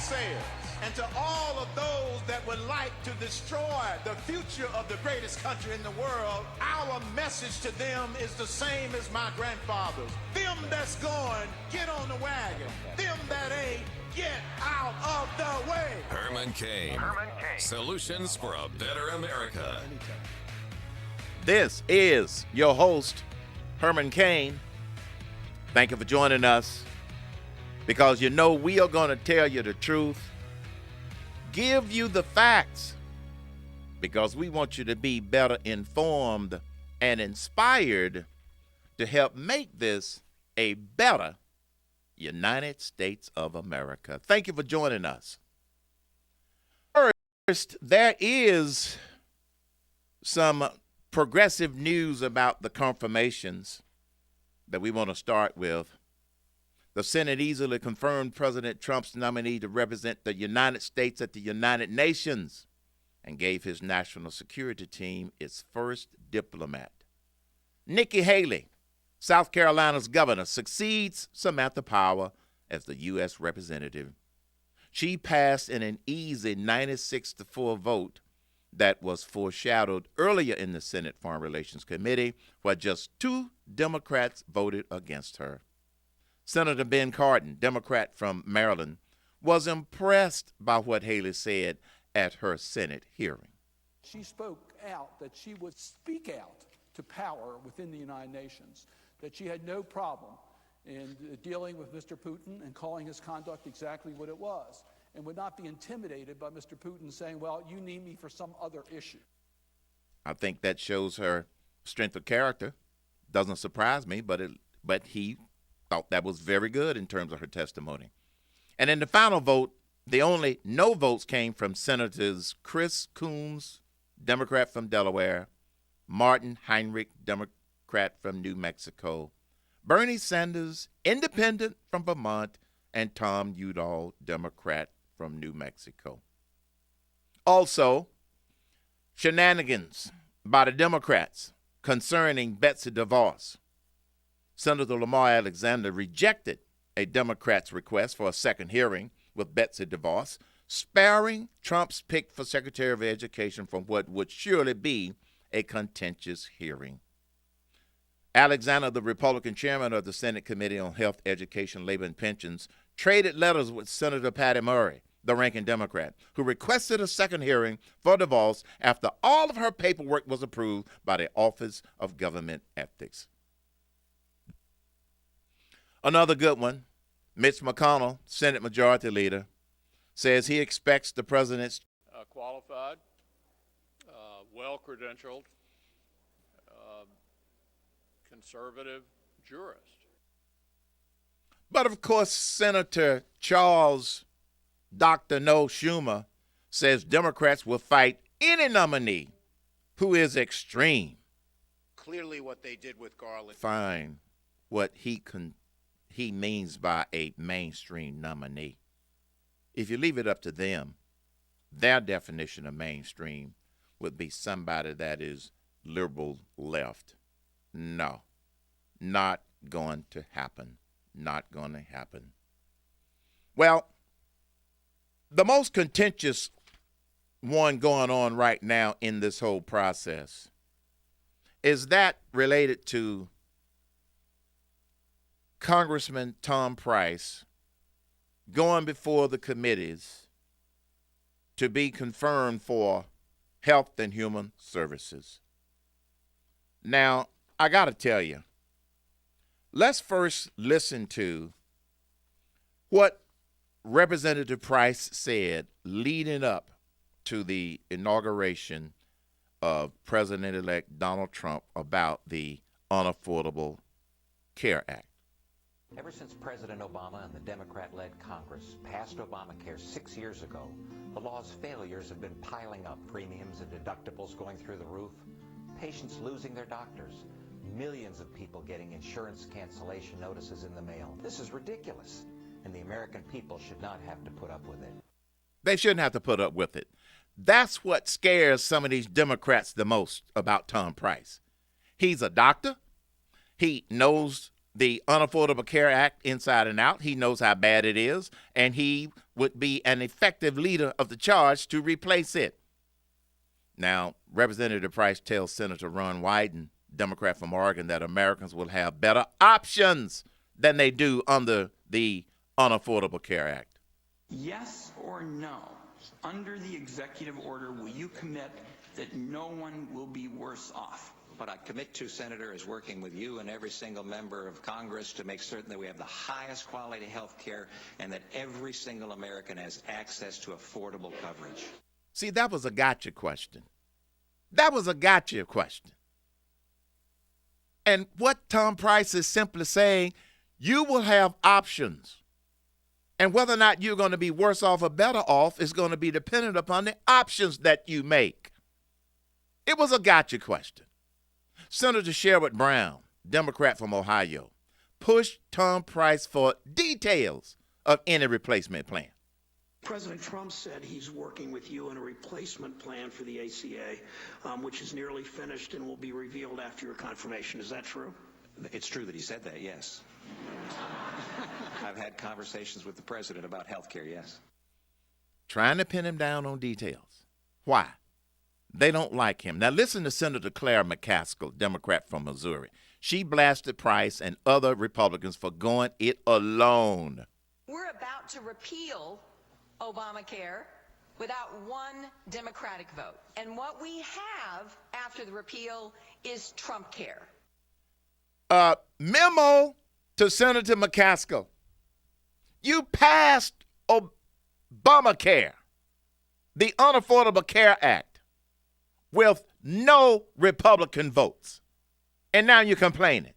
naysayers and to all of those that would like to destroy the future of the greatest country in the world, our message to them is the same as my grandfather's. Them that's going, get on the wagon. Them that ain't, get out of the way. Herman Cain. Solutions for a better America. This is your host, Herman Cain. Thank you for joining us, because you know we are going to tell you the truth, give you the facts, because we want you to be better informed and inspired to help make this a better United States of America. Thank you for joining us. First, there is some progressive news about the confirmations that we want to start with. The Senate easily confirmed President Trump's nominee to represent the United States at the United Nations and gave his national security team its first diplomat. Nikki Haley, South Carolina's governor, succeeds Samantha Power as the U.S. representative. She passed in an easy 96-4 vote that was foreshadowed earlier in the Senate Foreign Relations Committee, where just 2 Democrats voted against her. Senator Ben Cardin, Democrat from Maryland, was impressed by what Haley said at her Senate hearing. She spoke out that she would speak out to power within the United Nations, that she had no problem in dealing with Mr. Putin and calling his conduct exactly what it was, and would not be intimidated by Mr. Putin saying, well, you need me for some other issue. I think that shows her strength of character. Doesn't surprise me, but he thought that was very good in terms of her testimony. And in the final vote, the only no votes came from Senators Chris Coons, Democrat from Delaware, Martin Heinrich, Democrat from New Mexico, Bernie Sanders, Independent from Vermont, and Tom Udall, Democrat from New Mexico. Also, shenanigans by the Democrats concerning Betsy DeVos. Senator Lamar Alexander rejected a Democrat's request for a second hearing with Betsy DeVos, sparing Trump's pick for Secretary of Education from what would surely be a contentious hearing. Alexander, the Republican chairman of the Senate Committee on Health, Education, Labor, and Pensions, traded letters with Senator Patty Murray, the ranking Democrat, who requested a second hearing for DeVos after all of her paperwork was approved by the Office of Government Ethics. Another good one, Mitch McConnell, Senate Majority Leader, says he expects the president's qualified, well-credentialed, conservative jurist. But of course, Senator Charles Dr. No Schumer says Democrats will fight any nominee who is extreme. Clearly what they did with Garland. Fine what he means by a mainstream nominee. If you leave it up to them, their definition of mainstream would be somebody that is liberal left. No, not going to happen. Not going to happen. Well, the most contentious one going on right now in this whole process is that related to Congressman Tom Price going before the committees to be confirmed for Health and Human Services. Now, I got to tell you, let's first listen to what Representative Price said leading up to the inauguration of President-elect Donald Trump about the Unaffordable Care Act. Ever since President Obama and the Democrat-led Congress passed Obamacare 6 years ago, the law's failures have been piling up. Premiums and deductibles going through the roof, patients losing their doctors, millions of people getting insurance cancellation notices in the mail. This is ridiculous, and the American people should not have to put up with it. They shouldn't have to put up with it. That's what scares some of these Democrats the most about Tom Price. He's a doctor. He knows the Unaffordable Care Act inside and out. He knows how bad it is, and he would be an effective leader of the charge to replace it. Now, Representative Price tells Senator Ron Wyden, Democrat from Oregon, that Americans will have better options than they do under the Unaffordable Care Act. Yes or no, under the executive order, will you commit that no one will be worse off? What I commit to, Senator, is working with you and every single member of Congress to make certain that we have the highest quality health care and that every single American has access to affordable coverage. See, that was a gotcha question. That was a gotcha question. And what Tom Price is simply saying, you will have options. And whether or not you're going to be worse off or better off is going to be dependent upon the options that you make. It was a gotcha question. Senator Sherrod Brown, Democrat from Ohio, pushed Tom Price for details of any replacement plan. President Trump said he's working with you on a replacement plan for the ACA, which is nearly finished and will be revealed after your confirmation. Is that true? It's true that he said that, yes. I've had conversations with the president about health care, yes. Trying to pin him down on details. Why? They don't like him. Now listen to Senator Claire McCaskill, Democrat from Missouri. She blasted Price and other Republicans for going it alone. We're about to repeal Obamacare without one Democratic vote. And what we have after the repeal is Trump care. Memo to Senator McCaskill. You passed Obamacare, the Unaffordable Care Act, with no Republican votes. And now you're complaining.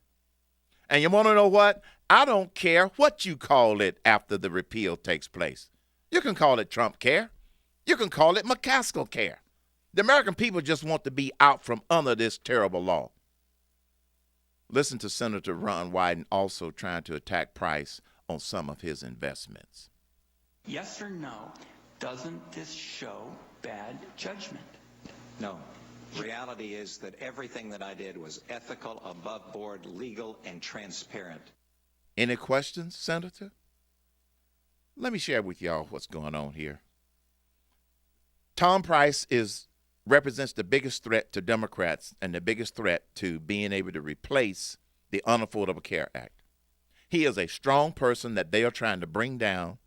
And you want to know what? I don't care what you call it after the repeal takes place. You can call it Trump care. You can call it McCaskill care. The American people just want to be out from under this terrible law. Listen to Senator Ron Wyden also trying to attack Price on some of his investments. Yes or no, doesn't this show bad judgment? No. Reality is that everything that I did was ethical, above board, legal, and transparent. Any questions, Senator? Let me share with y'all what's going on here. Tom Price represents the biggest threat to Democrats and the biggest threat to being able to replace the Unaffordable Care Act. He is a strong person that they are trying to bring down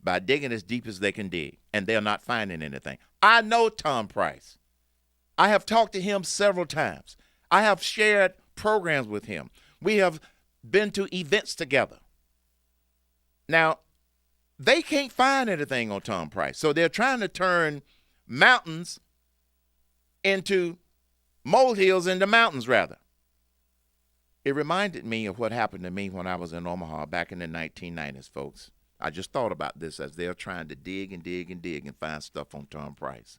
by digging as deep as they can dig, and they're not finding anything. I know Tom Price. I have talked to him several times. I have shared programs with him. We have been to events together. Now, they can't find anything on Tom Price, so they're trying to turn mountains into molehills into mountains, rather. It reminded me of what happened to me when I was in Omaha back in the 1990s, folks. I just thought about this as they're trying to dig and dig and dig and find stuff on Tom Price.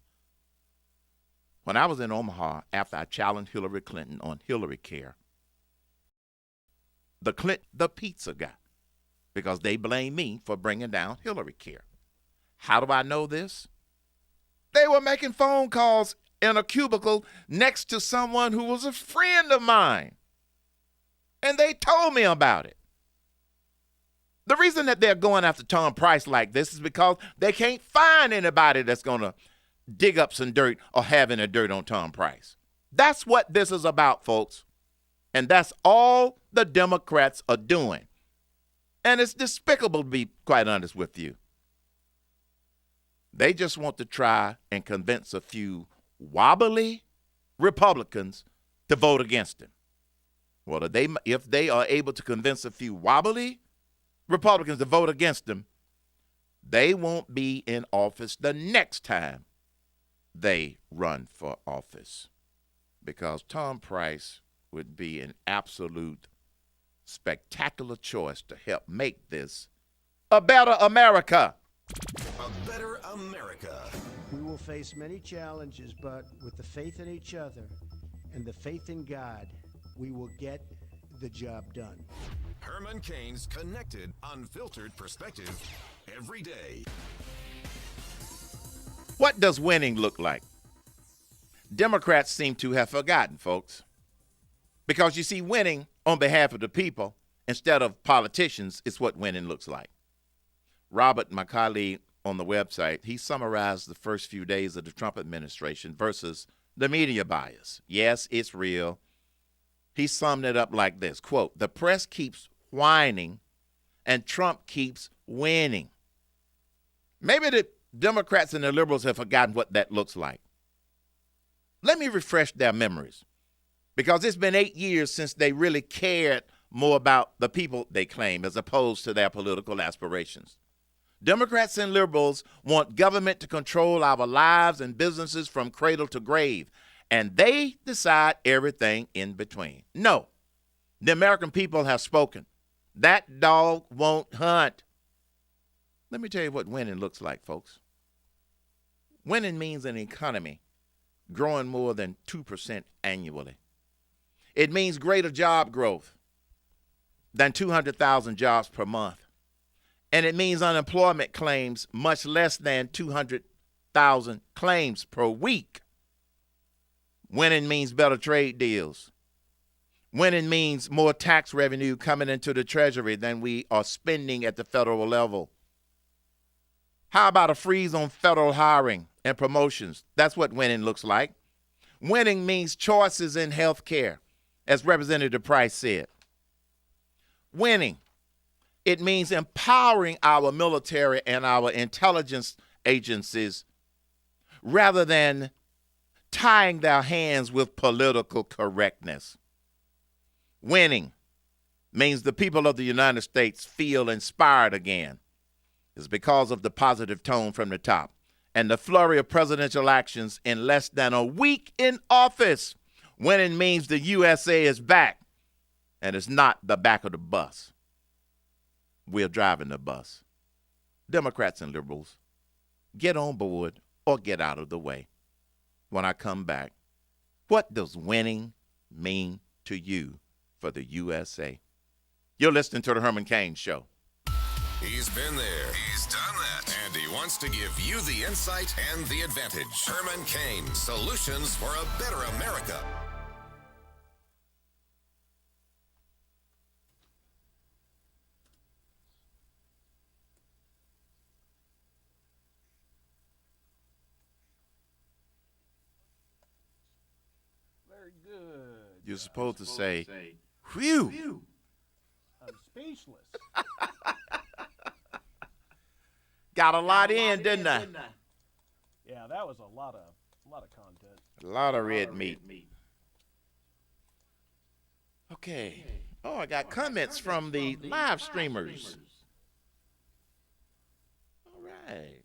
When I was in Omaha, after I challenged Hillary Clinton on Hillary Care, the pizza guy, because they blame me for bringing down Hillary Care. How do I know this? They were making phone calls in a cubicle next to someone who was a friend of mine. And they told me about it. The reason that they're going after Tom Price like this is because they can't find anybody that's going to dig up some dirt or have any dirt on Tom Price. That's what this is about, folks. And that's all the Democrats are doing. And it's despicable, to be quite honest with you. They just want to try and convince a few wobbly Republicans to vote against him. Well, if they are able to convince a few wobbly Republicans to vote against him, they won't be in office the next time they run for office, because Tom Price would be an absolute spectacular choice to help make this a better America. A better America. We will face many challenges, but with the faith in each other and the faith in God, we will get the job done. Herman Cain's connected, unfiltered perspective every day. What does winning look like? Democrats seem to have forgotten, folks. Because you see, winning on behalf of the people instead of politicians is what winning looks like. Robert, my colleague on the website, he summarized the first few days of the Trump administration versus the media bias. Yes, it's real. He summed it up like this, quote, "The press keeps whining and Trump keeps winning." Maybe the Democrats and the liberals have forgotten what that looks like. Let me refresh their memories, because it's been 8 years since they really cared more about the people they claim as opposed to their political aspirations. Democrats and liberals want government to control our lives and businesses from cradle to grave, and they decide everything in between. No, the American people have spoken. That dog won't hunt. Let me tell you what winning looks like, folks. Winning means an economy growing more than 2% annually. It means greater job growth than 200,000 jobs per month. And it means unemployment claims much less than 200,000 claims per week. Winning means better trade deals. Winning means more tax revenue coming into the Treasury than we are spending at the federal level. How about a freeze on federal hiring and promotions? That's what winning looks like. Winning means choices in health care, as Representative Price said. Winning, it means empowering our military and our intelligence agencies rather than tying their hands with political correctness. Winning means the people of the United States feel inspired again. It's because of the positive tone from the top and the flurry of presidential actions in less than a week in office. Winning means the USA is back, and it's not the back of the bus. We're driving the bus. Democrats and liberals, get on board or get out of the way. When I come back, what does winning mean to you for the USA? You're listening to The Herman Cain Show. He's been there. He's done that. And he wants to give you the insight and the advantage. Herman Cain, solutions for a better America. Very good. You're supposed to say, whew. I'm speechless. Got a lot in, didn't I? Yeah, that was a lot of content. A lot of red meat. Okay. Oh, I got comments from the live streamers. All right.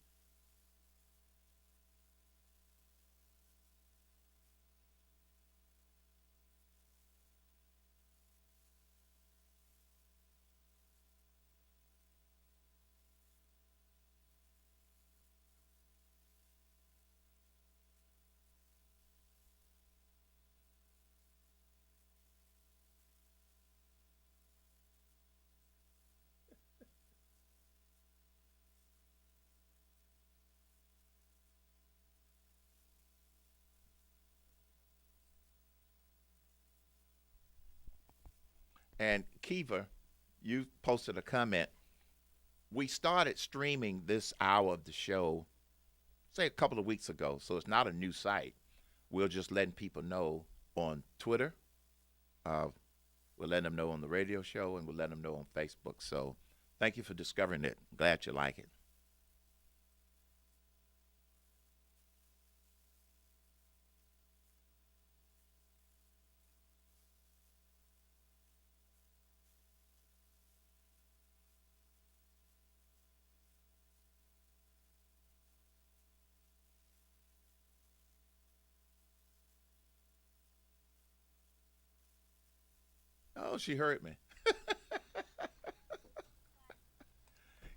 And Kiva, you posted a comment. We started streaming this hour of the show, say a couple of weeks ago, so it's not a new site. We're just letting people know on Twitter. We're letting them know on the radio show, and we're letting them know on Facebook. So thank you for discovering it. Glad you like it. Oh, she heard me.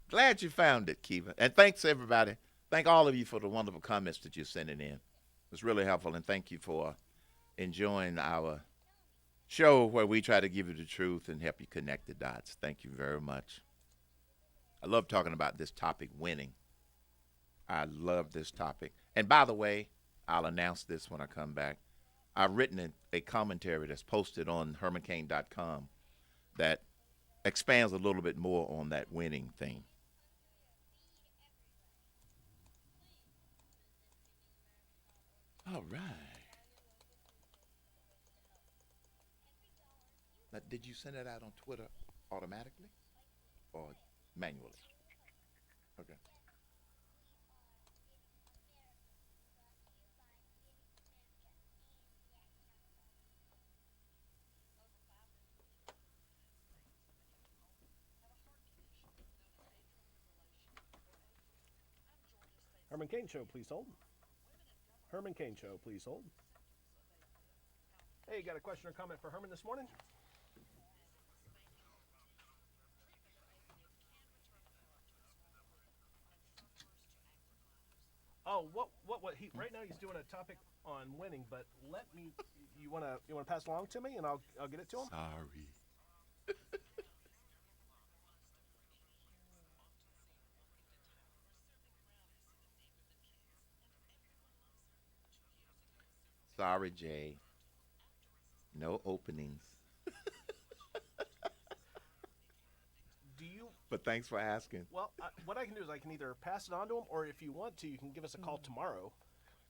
Glad you found it, Kiva. And thanks, everybody. Thank all of you for the wonderful comments that you're sending in. It's really helpful, and thank you for enjoying our show where we try to give you the truth and help you connect the dots. Thank you very much. I love talking about this topic, winning. I love this topic. And by the way, I'll announce this when I come back. I've written a commentary that's posted on hermancain.com that expands a little bit more on that winning thing. right. Now, did you send it out on Twitter automatically or manually? Okay. Herman Cain Show, please hold. Herman Cain Show, please hold. Hey, got a question or comment for Herman this morning? Oh, what he right now he's doing a topic on winning, but let me you wanna pass along to me and I'll get it to him? Sorry. Sorry, Jay. No openings. Do you? But thanks for asking. Well, what I can do is I can either pass it on to him, or if you want to, you can give us a call tomorrow,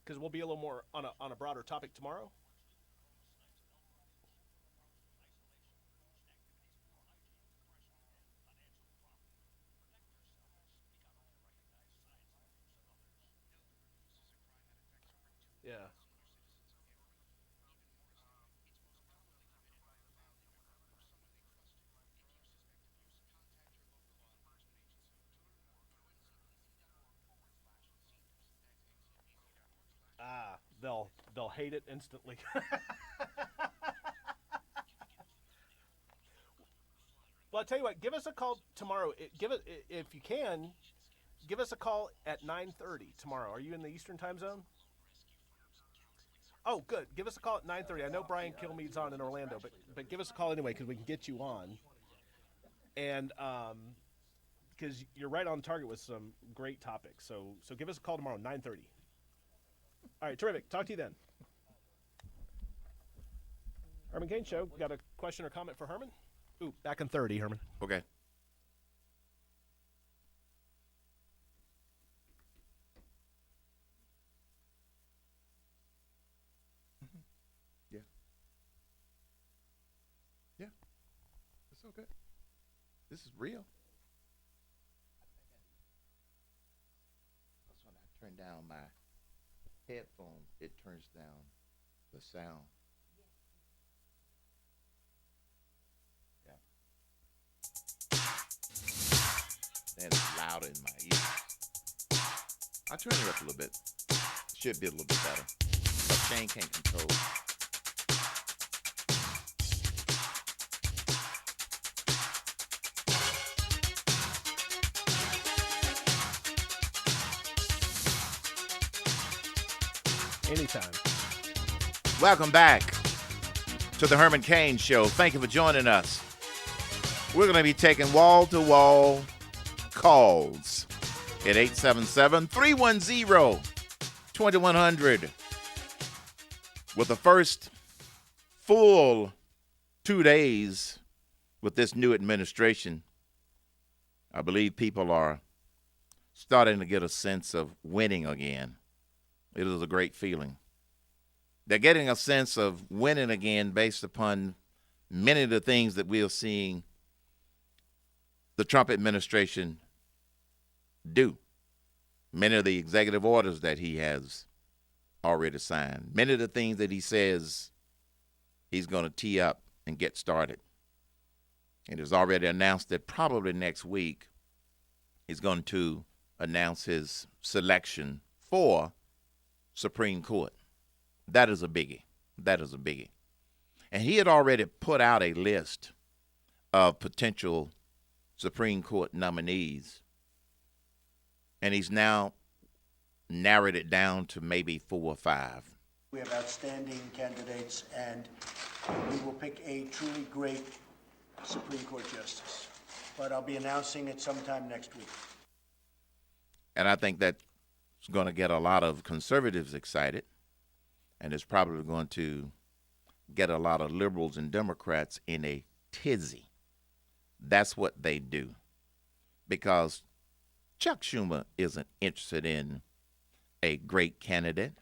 because we'll be a little more on a broader topic tomorrow. Yeah. Ah, they'll hate it instantly. Well, I'll tell you what. Give us a call tomorrow. If you can. Give us a call at 9:30 tomorrow. Are you in the Eastern Time Zone? Oh, good. Give us a call at 9:30. I know Brian Kilmeade's on in Orlando, but give us a call anyway because we can get you on. And because you're right on target with some great topics. So give us a call tomorrow, 9:30. All right, terrific. Talk to you then. Herman Cain Show. Got a question or comment for Herman? Ooh, back in 30, Herman. Okay. Yeah. Yeah. It's okay. This is real. Because when I turn down my headphones, it turns down the sound. And it's louder in my ears. I turn it up a little bit. Should be a little bit better. But Shane can't control it. Anytime. Welcome back to the Herman Cain Show. Thank you for joining us. We're going to be taking wall-to-wall calls at 877-310-2100 with the first full 2 days with this new administration. I believe people are starting to get a sense of winning again. It is a great feeling. They're getting a sense of winning again based upon many of the things that we are seeing the Trump administration do. Many of the executive orders that he has already signed. Many of the things that he says he's going to tee up and get started. It is already announced that probably next week he's going to announce his selection for Supreme Court. That is a biggie. That is a biggie. And he had already put out a list of potential Supreme Court nominees. And he's now narrowed it down to maybe 4 or 5. We have outstanding candidates, and we will pick a truly great Supreme Court justice. But I'll be announcing it sometime next week. And I think that's going to get a lot of conservatives excited, and it's probably going to get a lot of liberals and Democrats in a tizzy. That's what they do. Because Chuck Schumer isn't interested in a great candidate.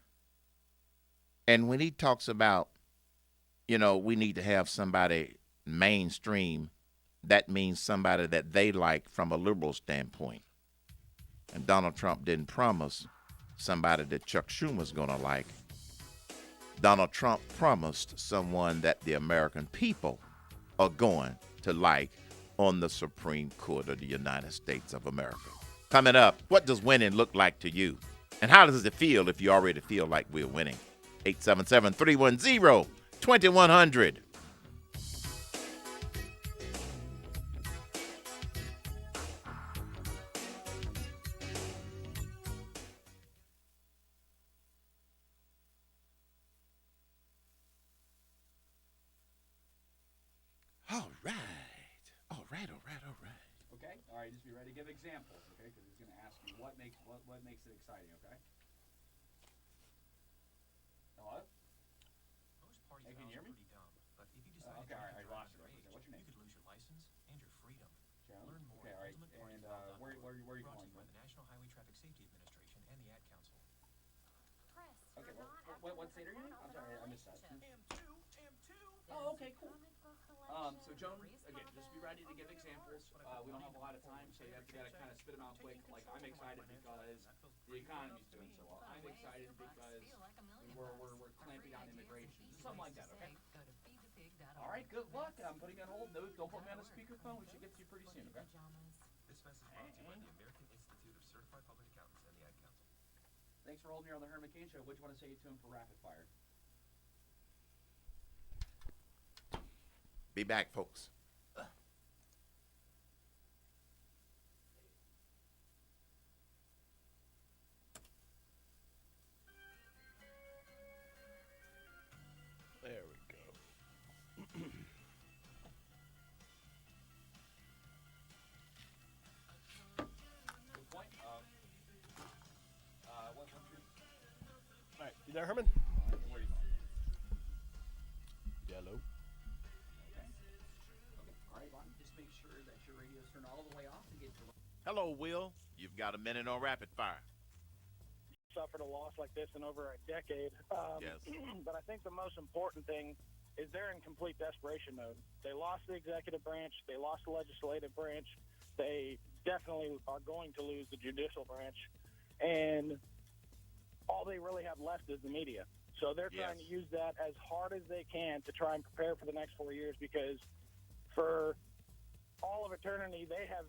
And when he talks about, you know, we need to have somebody mainstream, that means somebody that they like from a liberal standpoint. And Donald Trump didn't promise somebody that Chuck Schumer's going to like. Donald Trump promised someone that the American people are going to like on the Supreme Court of the United States of America. Coming up, what does winning look like to you? And how does it feel if you already feel like we're winning? 877-310-2100. Okay, all right, just be ready to give examples, okay? Because he's going to ask you what makes it exciting, okay? Hello? Most party Hey, can you hear me? pretty dumb, but if you decide Okay, to all right, I drive lost you. underage, What's your name? you could lose your license and your freedom. John? Learn more Okay, all right, at and where are you brought calling to you by from? the National Highway Traffic Safety Administration and the Ad Council. Okay, what state are you in? I'm sorry, I missed that. Oh, okay, cool. So Joan, again, just be ready to give examples. We don't have a lot of time, so you have to kind of spit them out quick. Like, I'm excited because the economy's doing so well. I'm excited because we're clamping down immigration. Something like that, okay? All right, good luck. I'm putting you on hold. No, don't put me on a speakerphone. We should get to you pretty soon, okay? This message is brought to you by the American Institute of Certified Public Accountants and the Ad Council. Thanks for holding here on the Herman Cain Show. What do you want to say to him for rapid fire? Be back, folks. There we go. Good point. What's your... All right, you there, Herman? Where are you from? Yellow. Okay. All right, Lon, just make sure that your radio's turned all the way off and get to... Hello, Will. You've got a minute on rapid fire. Suffered a loss like this in over a decade. Yes. But I think the most important thing is they're in complete desperation mode. They lost the executive branch. They lost the legislative branch. They definitely are going to lose the judicial branch. And all they really have left is the media. So they're trying to use that as hard as they can to try and prepare for the next 4 years, because for all of eternity, they have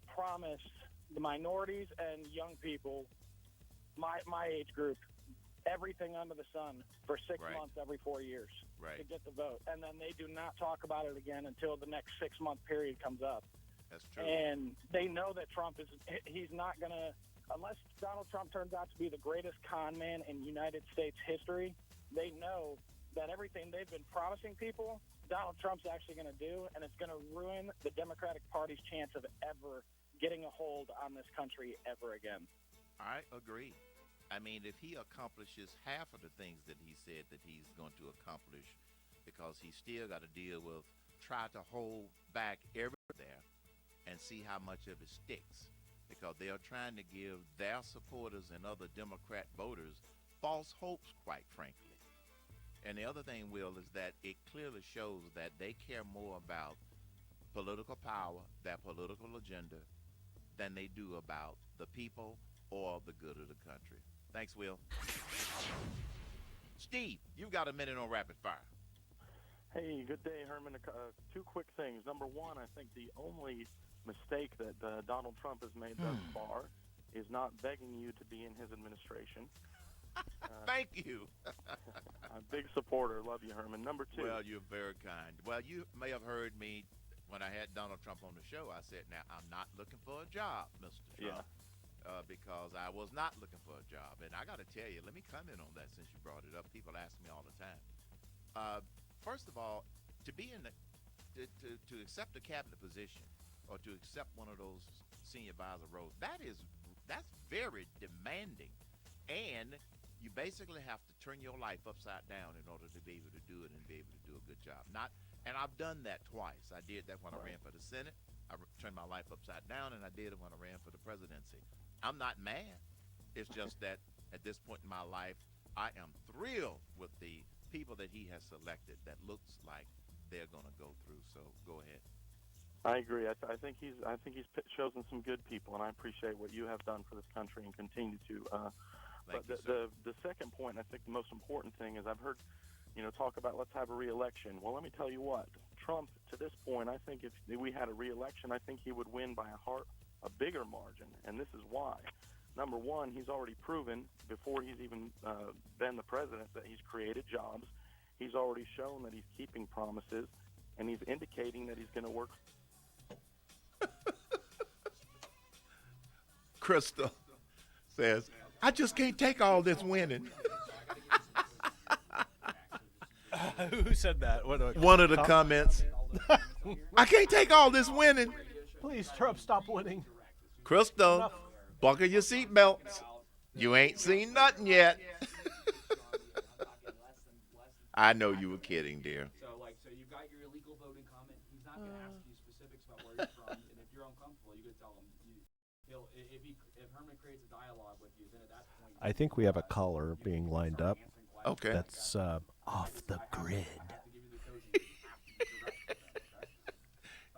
promised the minorities and young people, my age group, everything under the sun for 6 months every 4 years to get the vote. And then they do not talk about it again until the next 6-month period comes up. That's true. And they know that he's not going to, unless Donald Trump turns out to be the greatest con man in United States history, they know that everything they've been promising people, Donald Trump's actually going to do, and it's going to ruin the Democratic Party's chance of ever getting a hold on this country ever again. I agree. I mean, if he accomplishes half of the things that he said that he's going to accomplish, because he's still got to deal with, try to hold back everything there and see how much of it sticks, because they are trying to give their supporters and other Democrat voters false hopes, quite frankly. And the other thing, Will, is that it clearly shows that they care more about political power, their political agenda, than they do about the people or the good of the country. Thanks, Will. Steve, you got a minute on rapid fire. Hey, good day, Herman. Two quick things. Number one, I think the only mistake that Donald Trump has made thus far is not begging you to be in his administration. Thank you. I'm a big supporter. Love you, Herman. Number two. Well, you're very kind. Well, you may have heard me when I had Donald Trump on the show. I said, now, I'm not looking for a job, Mr. Trump. Yeah. Because I was not looking for a job. And I got to tell you, let me comment on that since you brought it up. People ask me all the time. First of all, to be in to accept a cabinet position or to accept one of those senior advisor roles, that's very demanding. And you basically have to turn your life upside down in order to be able to do it and be able to do a good job. And I've done that twice. I did that when I ran for the Senate. I turned my life upside down, and I did it when I ran for the presidency. I'm not mad. It's just that at this point in my life, I am thrilled with the people that he has selected that looks like they're going to go through. So go ahead. I agree. I think he's chosen some good people, and I appreciate what you have done for this country and continue to. But the second point, I think the most important thing is I've heard, talk about let's have a re-election. Well, let me tell you what, Trump to this point, I think if we had a re-election, I think he would win by a bigger margin, and this is why. Number one, he's already proven before he's even been the president that he's created jobs. He's already shown that he's keeping promises, and he's indicating that he's going to work. Crystal says, I just can't take all this winning. Who said that? One of the comments. I can't take all this winning. Please, Trump, stop winning. Crystal, buckle your seatbelts. You ain't seen nothing yet. I know you were kidding, dear. So you've got your illegal voting comment. He's not going to ask you specifics about where you're from, and if you're uncomfortable, you could tell him. If Herman creates a dialogue with you, then at that point. I think we have a caller being lined up. Okay. That's off the grid.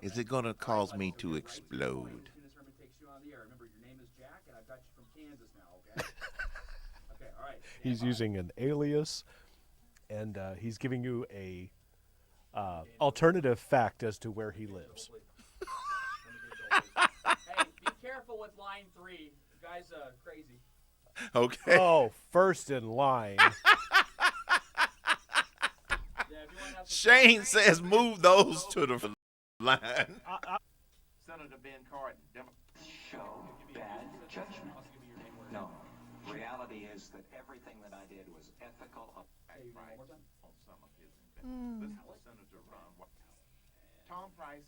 Is it going to cause me to explode? As soon as Herman takes you on the air, remember your name is Jack, and I've got you from Kansas now. Okay. Okay. All right. He's using an alias, and he's giving you a alternative fact as to where he lives. Hey, be careful with line 3. The guy's crazy. Okay. Oh, first in line. Shane says move those to the line. Senator Ben Cardin, show bad judgment. No, reality is that everything that I did was ethical. On some of his investments. This is Senator Tom Price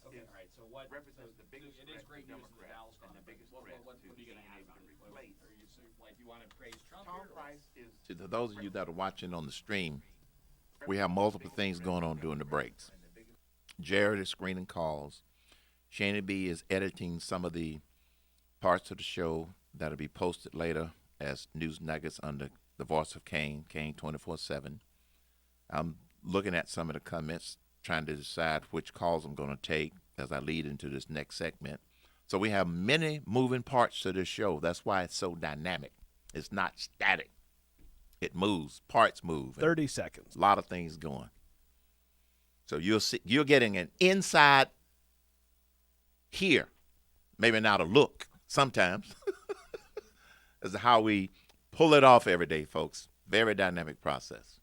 represents the biggest threat to Democrats and the biggest threat to being able to replace. You want to praise Trump? Tom Price is. To those of you that are watching on the stream, we have multiple things going on during the breaks. Jared is screening calls. Shana B is editing some of the parts of the show that'll be posted later as news nuggets under the voice of Cain, Cain 24/7. I'm looking at some of the comments, trying to decide which calls I'm going to take as I lead into this next segment. So we have many moving parts to this show. That's why it's so dynamic. It's not static. It moves. Parts move. 30 seconds. A lot of things going. So you're getting an inside here, maybe not a look sometimes, as to how we pull it off every day, folks. Very dynamic process.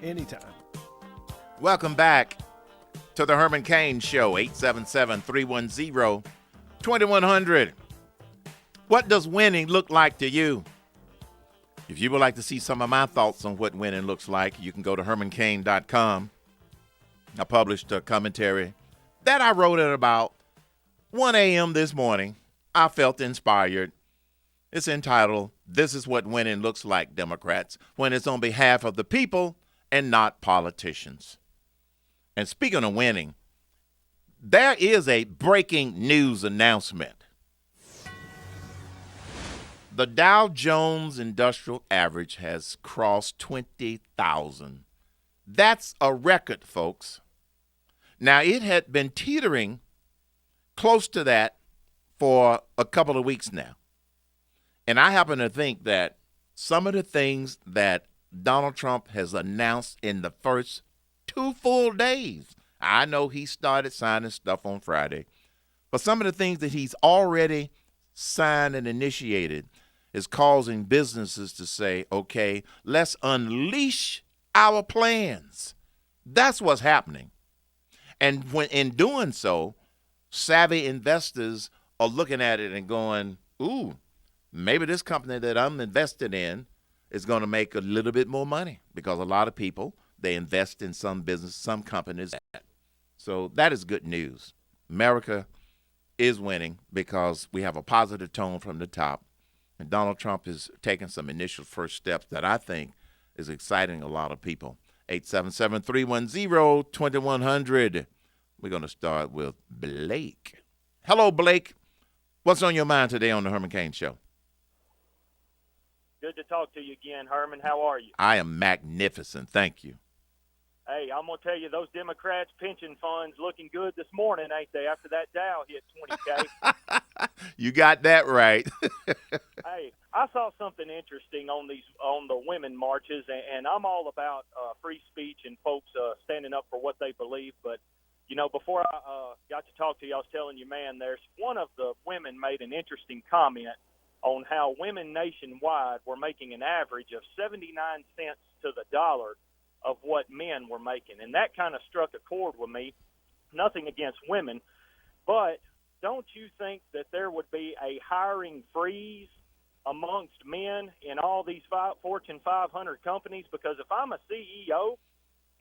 Anytime. Welcome back to the Herman Cain Show, 877-310-2100. What does winning look like to you? If you would like to see some of my thoughts on what winning looks like, you can go to hermancain.com. I published a commentary that I wrote at about 1 a.m. this morning. I felt inspired. It's entitled, This is What Winning Looks Like, Democrats, when it's on behalf of the people and not politicians. And speaking of winning, there is a breaking news announcement. The Dow Jones Industrial Average has crossed 20,000. That's a record, folks. Now, it had been teetering close to that for a couple of weeks now. And I happen to think that some of the things that Donald Trump has announced in the first 2 full days, I know he started signing stuff on Friday, but some of the things that he's already signed and initiated is causing businesses to say, okay, let's unleash our plans. That's what's happening. And when in doing so, savvy investors are looking at it and going, ooh, maybe this company that I'm invested in is going to make a little bit more money, because a lot of people They invest in some business, some companies. So that is good news. America is winning because we have a positive tone from the top. And Donald Trump is taking some initial first steps that I think is exciting a lot of people. 877-310-2100. We're going to start with Blake. Hello, Blake. What's on your mind today on the Herman Cain Show? Good to talk to you again, Herman. How are you? I am magnificent. Thank you. Hey, I'm going to tell you, those Democrats' pension funds looking good this morning, ain't they, after that Dow hit 20K? You got that right. Hey, I saw something interesting on the women marches, and I'm all about free speech and folks standing up for what they believe. But, you know, before I got to talk to you, I was telling you, man, there's one of the women made an interesting comment on how women nationwide were making an average of 79 cents to the dollar of what men were making. And that kind of struck a chord with me. Nothing against women, but don't you think that there would be a hiring freeze amongst men in all these Fortune 500 companies? Because if I'm a CEO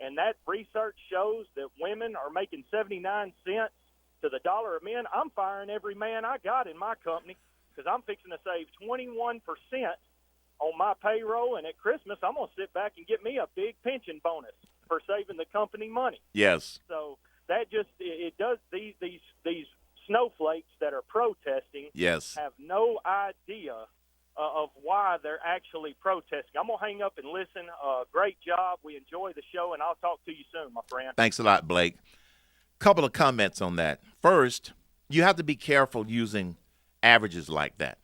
and that research shows that women are making 79 cents to the dollar of men, I'm firing every man I got in my company because I'm fixing to save 21% on my payroll, and at Christmas I'm going to sit back and get me a big pension bonus for saving the company money. Yes. So that just it does these snowflakes that are protesting. Yes. Have no idea of why they're actually protesting. I'm going to hang up and listen. Great job. We enjoy the show, and I'll talk to you soon, my friend. Thanks a lot, Blake. Couple of comments on that. First, you have to be careful using averages like that,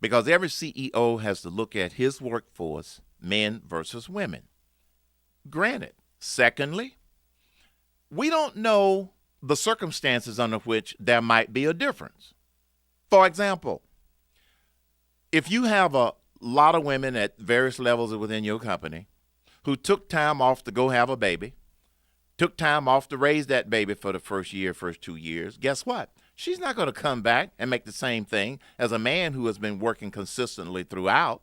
because every CEO has to look at his workforce, men versus women. Granted. Secondly, we don't know the circumstances under which there might be a difference. For example, if you have a lot of women at various levels within your company who took time off to go have a baby, took time off to raise that baby for the first 2 years, guess what? She's not going to come back and make the same thing as a man who has been working consistently throughout.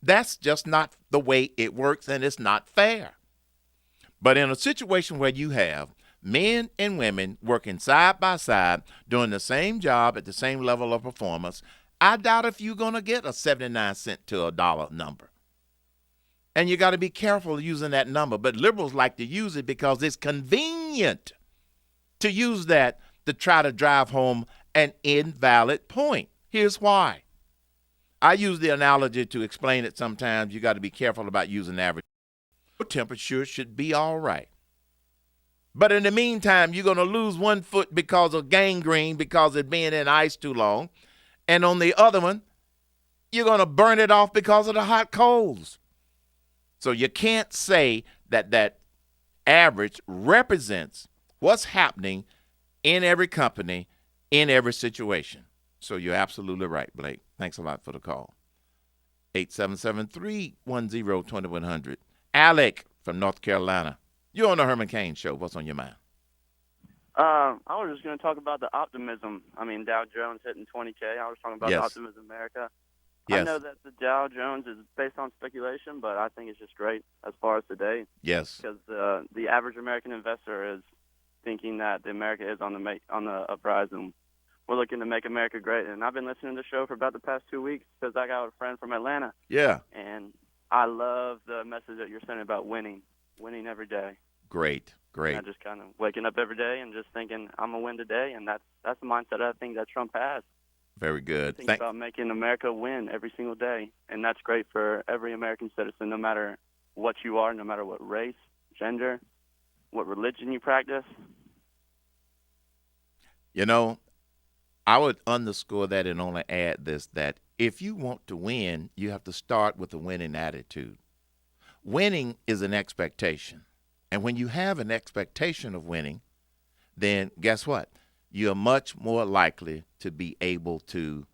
That's just not the way it works, and it's not fair. But in a situation where you have men and women working side by side, doing the same job at the same level of performance, I doubt if you're going to get a 79 cent to a dollar number. And you got to be careful using that number. But liberals like to use it because it's convenient to use that to try to drive home an invalid point. Here's why. I use the analogy to explain it sometimes. You got to be careful about using average. Your temperature should be all right. But in the meantime, you're going to lose 1 foot because of gangrene, because it's being in ice too long. And on the other one, you're going to burn it off because of the hot coals. So you can't say that that average represents what's happening in every company, in every situation. So you're absolutely right, Blake. Thanks a lot for the call. 877-310-2100. Alec from North Carolina. You're on the Herman Cain Show. What's on your mind? I was just going to talk about the optimism. I mean, Dow Jones hitting 20K. I was talking about Yes. Optimism America. Yes. I know that the Dow Jones is based on speculation, but I think it's just great as far as today. Yes. Because the average American investor is thinking that the America is on the uprise, and we're looking to make America great. And I've been listening to the show for about the past 2 weeks because I got a friend from Atlanta. Yeah. And I love the message that you're sending about winning every day. Great. And I just kind of waking up every day and just thinking I'm gonna win today, and that's the mindset I think that Trump has. Very good. Think about making America win every single day, and that's great for every American citizen, no matter what you are, no matter what race, gender, what religion you practice. You know, I would underscore that and only add this, that if you want to win, you have to start with a winning attitude. Winning is an expectation. And when you have an expectation of winning, then guess what? You're much more likely to be able to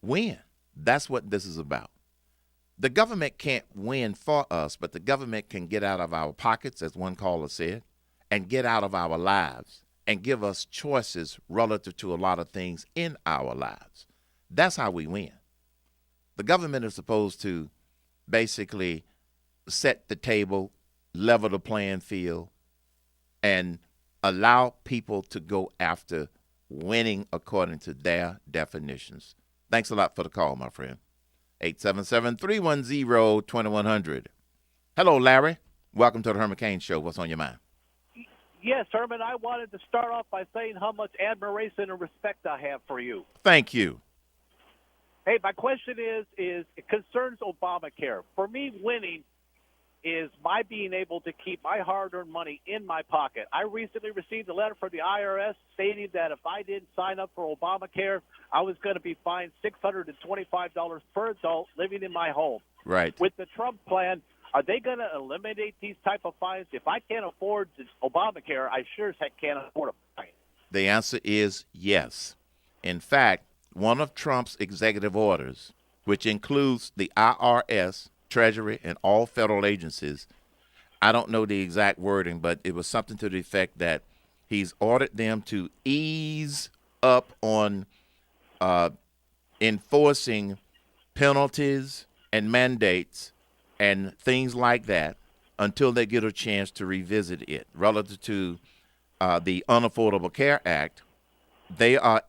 win. That's what this is about. The government can't win for us, but the government can get out of our pockets, as one caller said, and get out of our lives and give us choices relative to a lot of things in our lives. That's how we win. The government is supposed to basically set the table, level the playing field and allow people to go after winning according to their definitions. Thanks a lot for the call, my friend. 877-310-2100. Hello, Larry. Welcome to the Herman Cain Show. What's on your mind? Yes, Herman, I wanted to start off by saying how much admiration and respect I have for you. Thank you. Hey, my question is it concerns Obamacare. For me, winning is my being able to keep my hard-earned money in my pocket. I recently received a letter from the IRS stating that if I didn't sign up for Obamacare, I was going to be fined $625 per adult living in my home. Right. With the Trump plan, are they going to eliminate these type of fines? If I can't afford Obamacare, I sure as heck can't afford a fine. The answer is yes. In fact, one of Trump's executive orders, which includes the IRS, Treasury, and all federal agencies, I don't know the exact wording, but it was something to the effect that he's ordered them to ease up on enforcing penalties and mandates and things like that until they get a chance to revisit it. Relative to the Unaffordable Care Act, they are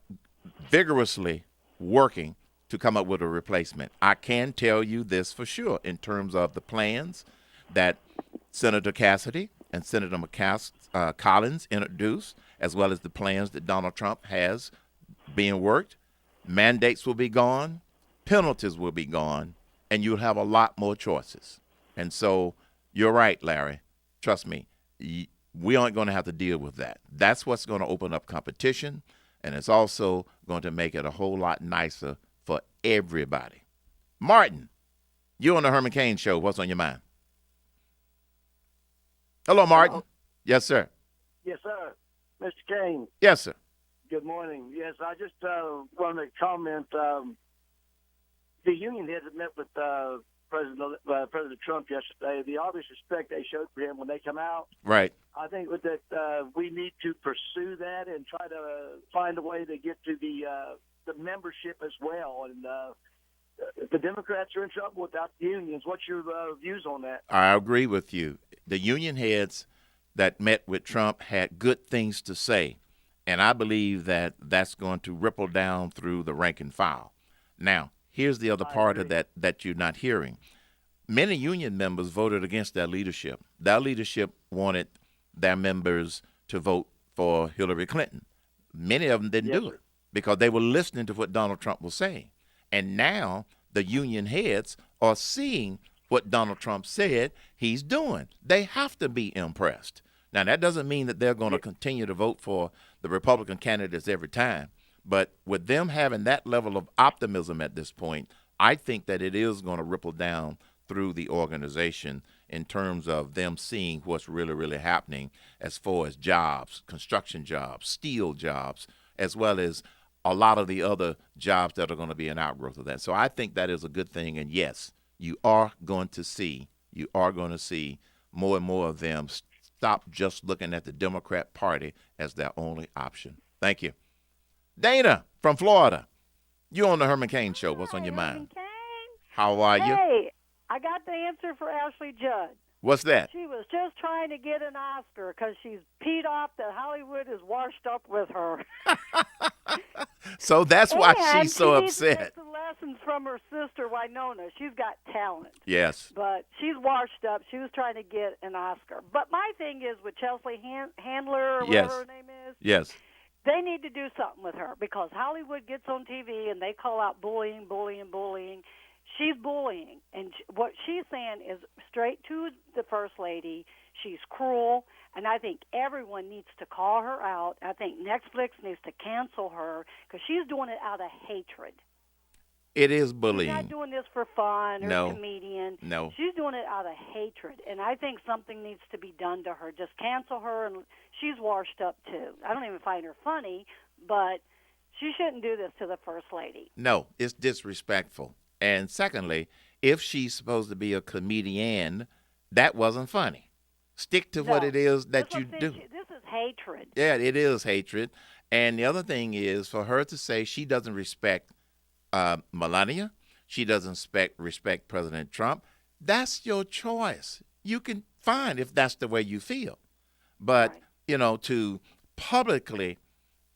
vigorously working to come up with a replacement. I can tell you this for sure in terms of the plans that Senator Cassidy and Senator Collins introduced, as well as the plans that Donald Trump has being worked. Mandates will be gone, penalties will be gone, and you'll have a lot more choices. And so you're right, Larry. Trust me, we aren't going to have to deal with that. That's what's going to open up competition, and it's also going to make it a whole lot nicer for everybody. Martin, you're on the Herman Cain Show. What's on your mind? Hello, Martin. Hello. Yes, sir. Yes, sir. Mr. Cain. Yes, sir. Good morning. Yes, I just want to make a comment. The union heads met with President Trump yesterday. The obvious respect they showed for him when they come out. Right. I think that we need to pursue that and try to find a way to get to the membership as well. And the Democrats are in trouble without the unions. What's your views on that? I agree with you. The union heads that met with Trump had good things to say, and I believe that that's going to ripple down through the rank and file. Now, here's the other part of that you're not hearing. Many union members voted against their leadership. Their leadership wanted their members to vote for Hillary Clinton. Many of them didn't do it because they were listening to what Donald Trump was saying. And now the union heads are seeing what Donald Trump said he's doing. They have to be impressed. Now, that doesn't mean that they're going to continue to vote for the Republican candidates every time. But with them having that level of optimism at this point, I think that it is going to ripple down through the organization in terms of them seeing what's really, really happening as far as jobs, construction jobs, steel jobs, as well as a lot of the other jobs that are going to be an outgrowth of that. So I think that is a good thing. And yes, you are going to see more and more of them stop just looking at the Democrat Party as their only option. Thank you. Dana from Florida, you on the Herman Cain Show. What's on your mind? Cain. How are you? Hey, I got the answer for Ashley Judd. What's that? She was just trying to get an Oscar because she's peed off that Hollywood is washed up with her. So that's why she's so she needs to upset. take some lessons from her sister Winona. She's got talent. Yes. But she's washed up. She was trying to get an Oscar. But my thing is with Chelsea Handler or whatever her name is. Yes. They need to do something with her because Hollywood gets on TV and they call out bullying. She's bullying, and what she's saying is straight to the First Lady. She's cruel, and I think everyone needs to call her out. I think Netflix needs to cancel her because she's doing it out of hatred. It is bullying. She's not doing this for fun or No. a comedian. No. She's doing it out of hatred, and I think something needs to be done to her. Just cancel her, and she's washed up, too. I don't even find her funny, but she shouldn't do this to the First Lady. No, it's disrespectful. And secondly, if she's supposed to be a comedian, that wasn't funny. Stick to what it is that you do. This is hatred. Yeah, it is hatred. And the other thing is for her to say she doesn't respect Melania, she doesn't respect President Trump, that's your choice. you can fine if that's the way you feel. But, to publicly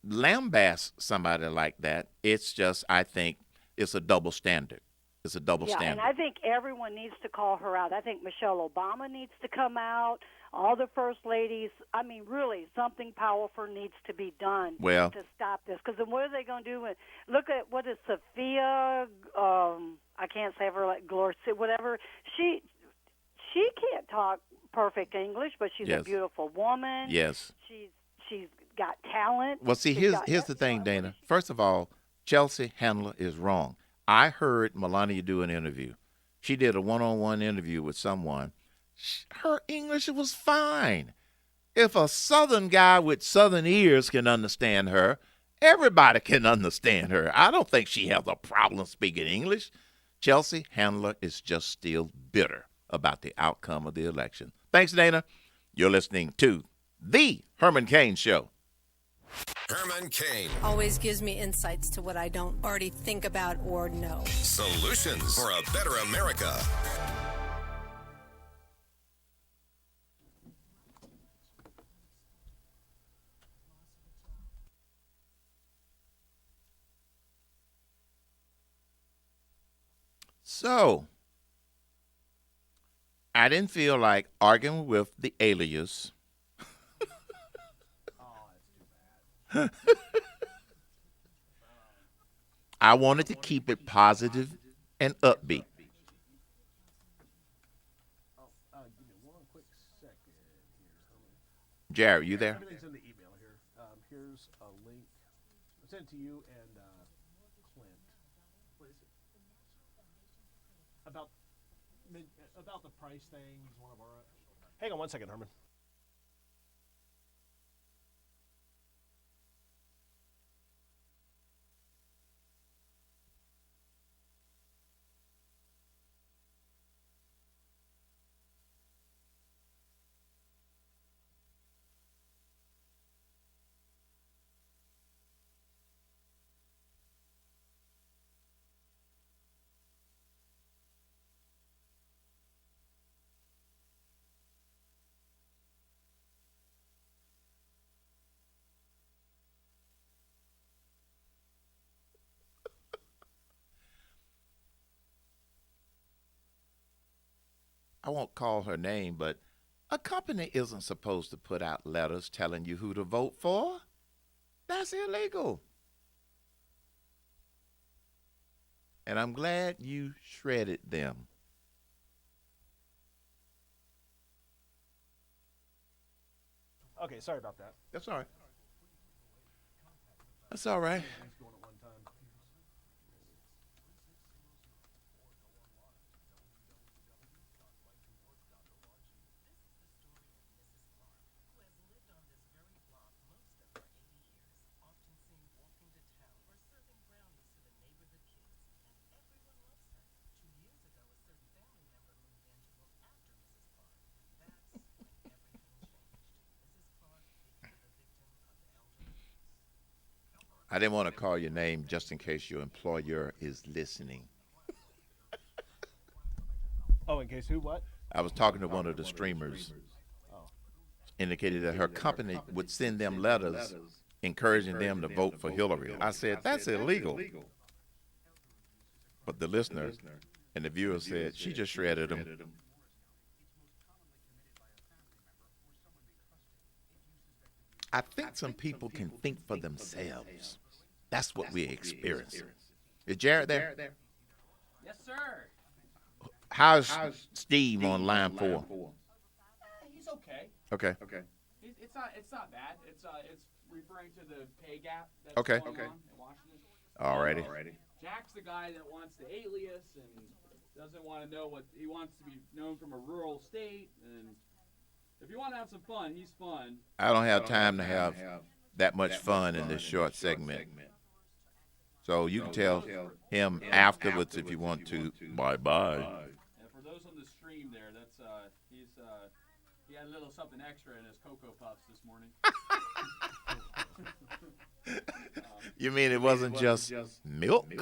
lambast somebody like that, it's just, I think, it's a double standard. It's a double standard. And I think everyone needs to call her out. I think Michelle Obama needs to come out. All the first ladies. I mean, really, something powerful needs to be done to stop this. Because then what are they going to do? Look at what is Sophia. I can't say her like Glorcia, whatever. She can't talk perfect English, but she's a beautiful woman. Yes. She's got talent. Well, see, here's the thing, Dana. First of all, Chelsea Handler is wrong. I heard Melania do an interview. She did a one-on-one interview with someone. Her English was fine. If a Southern guy with Southern ears can understand her, everybody can understand her. I don't think she has a problem speaking English. Chelsea Handler is just still bitter about the outcome of the election. Thanks, Dana. You're listening to The Herman Cain Show. Herman Cain. Always gives me insights to what I don't already think about or know. Solutions for a better America. So, I didn't feel like arguing with the alias. I wanted to keep it positive and upbeat. Jared, you there? Everything's in the email here. Here's a link. I sent it to you and Clint. What is it? About the price thing. He's one of our. Hang on one second, Herman. I won't call her name, but a company isn't supposed to put out letters telling you who to vote for. That's illegal. And I'm glad you shredded them. Okay, sorry about that. That's all right. That's all right. I didn't want to call your name just in case your employer is listening. Oh, in case who, what? I was talking to one of the streamers. Indicated that her company would send them letters encouraging them to vote for Hillary. I said, that's illegal. But the listener and the viewer said, she just shredded them. I think some people can think for themselves. That's what we experience. Is Jared there? Yes, sir. How's Steve on line 4? He's okay. Okay. It's not bad. It's referring to the pay gap that's Okay. going on in Washington. Alrighty. Jack's the guy that wants the alias and doesn't want to know what he wants to be known from a rural state. And if you want to have some fun, he's fun. I don't have time to have that much fun in this short segment. So you can tell him afterwards if you want to. Bye-bye. And for those on the stream there, that's he had a little something extra in his Cocoa Puffs this morning. You mean it wasn't just milk?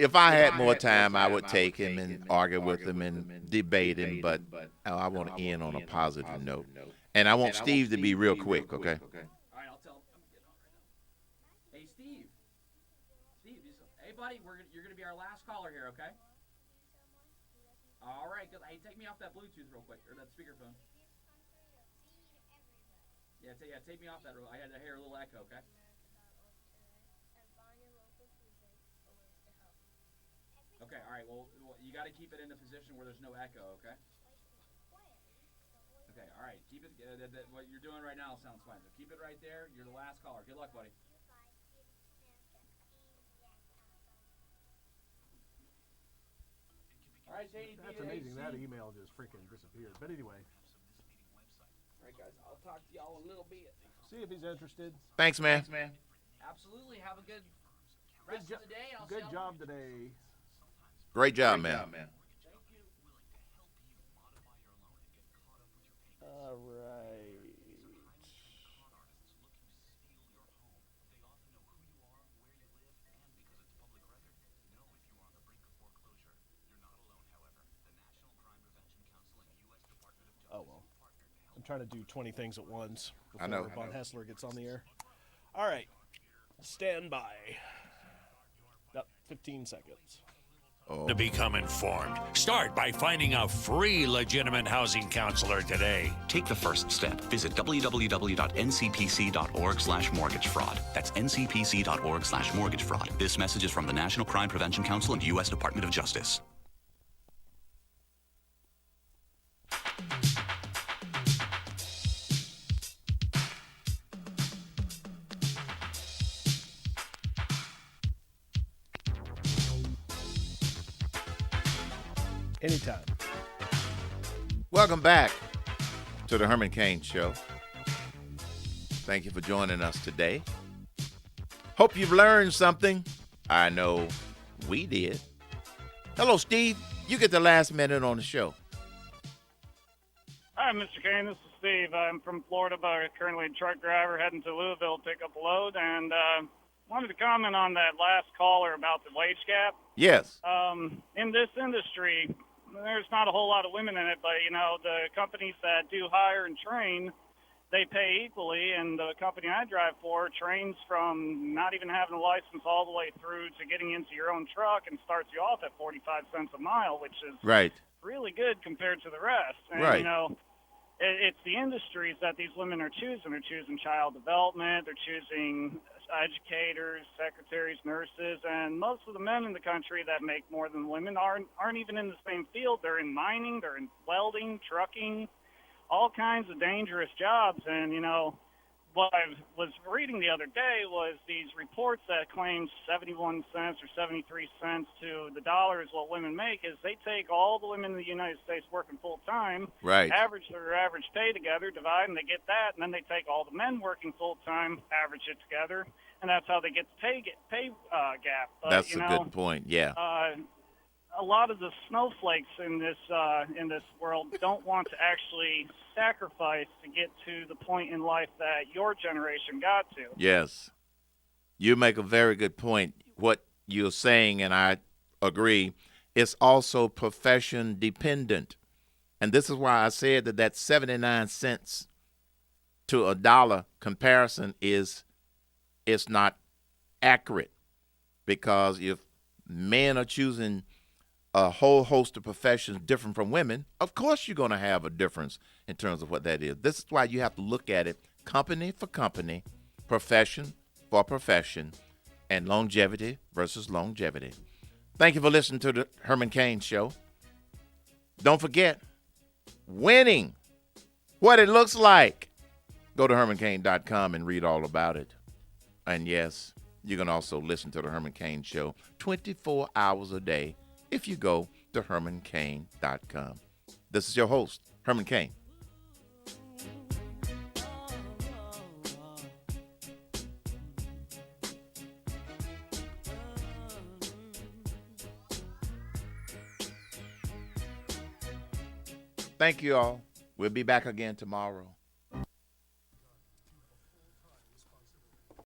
If I had more time, I would take him and argue with him and debate him, but I want to end on a positive note. And I want Steve to be real quick, okay? All right, I'll tell him. I'm getting on right now. Hey, Steve. Hey, buddy, you're going to be our last caller here, okay? All right, good. Hey, take me off that Bluetooth real quick, or that speakerphone. Yeah, take me off that. I had to hear a little echo, okay? Okay, all right. Well, you got to keep it in a position where there's no echo, okay? Okay, all right. Keep it. What you're doing right now sounds fine. So keep it right there. You're the last caller. Good luck, buddy. All right, Shady. That's amazing. That email just freaking disappeared. But anyway. All right, guys. I'll talk to y'all a little bit. See if he's interested. Thanks, man. Absolutely. Have a good rest of the day. Good job today. Great job, man. All right. Oh, well. I'm trying to do 20 things at once before Von Hessler gets on the air. All right. Stand by. About 15 seconds. To become informed, start by finding a free legitimate housing counselor today. Take the first step. Visit www.ncpc.org/mortgage-fraud. That's ncpc.org/mortgage-fraud. This message is from the National Crime Prevention Council and U.S. Department of Justice. Anytime. Welcome back to the Herman Cain Show. Thank you for joining us today. Hope you've learned something. I know we did. Hello, Steve. You get the last minute on the show. Hi, Mr. Cain. This is Steve. I'm from Florida, but currently a truck driver heading to Louisville to pick up a load, and wanted to comment on that last caller about the wage gap. Yes. In this industry, there's not a whole lot of women in it, but, the companies that do hire and train, they pay equally, and the company I drive for trains from not even having a license all the way through to getting into your own truck and starts you off at 45 cents a mile, which is really good compared to the rest. And, right. It's the industries that these women are choosing. They're choosing child development. They're choosing educators, secretaries, nurses, and most of the men in the country that make more than women aren't even in the same field. They're in mining, they're in welding, trucking, all kinds of dangerous jobs. And, what I was reading the other day was these reports that claimed 71 cents or 73 cents to the dollar is what women make, is they take all the women in the United States working full-time, average their average pay together, divide, and they get that, and then they take all the men working full-time, average it together, and that's how they get the pay gap. But, that's a good point, yeah. A lot of the snowflakes in this world don't want to actually sacrifice to get to the point in life that your generation got to. Yes. You make a very good point. What you're saying, and I agree, it's also profession dependent. And this is why I said that 79 cents to a dollar comparison is not accurate, because if men are choosing a whole host of professions different from women, of course you're going to have a difference in terms of what that is. This is why you have to look at it company for company, profession for profession, and longevity versus longevity. Thank you for listening to the Herman Cain Show. Don't forget, winning, what it looks like. Go to HermanCain.com and read all about it. And yes, you can also listen to the Herman Cain Show 24 hours a day if you go to HermanCain.com. This is your host, Herman Cain. Thank you all. We'll be back again tomorrow.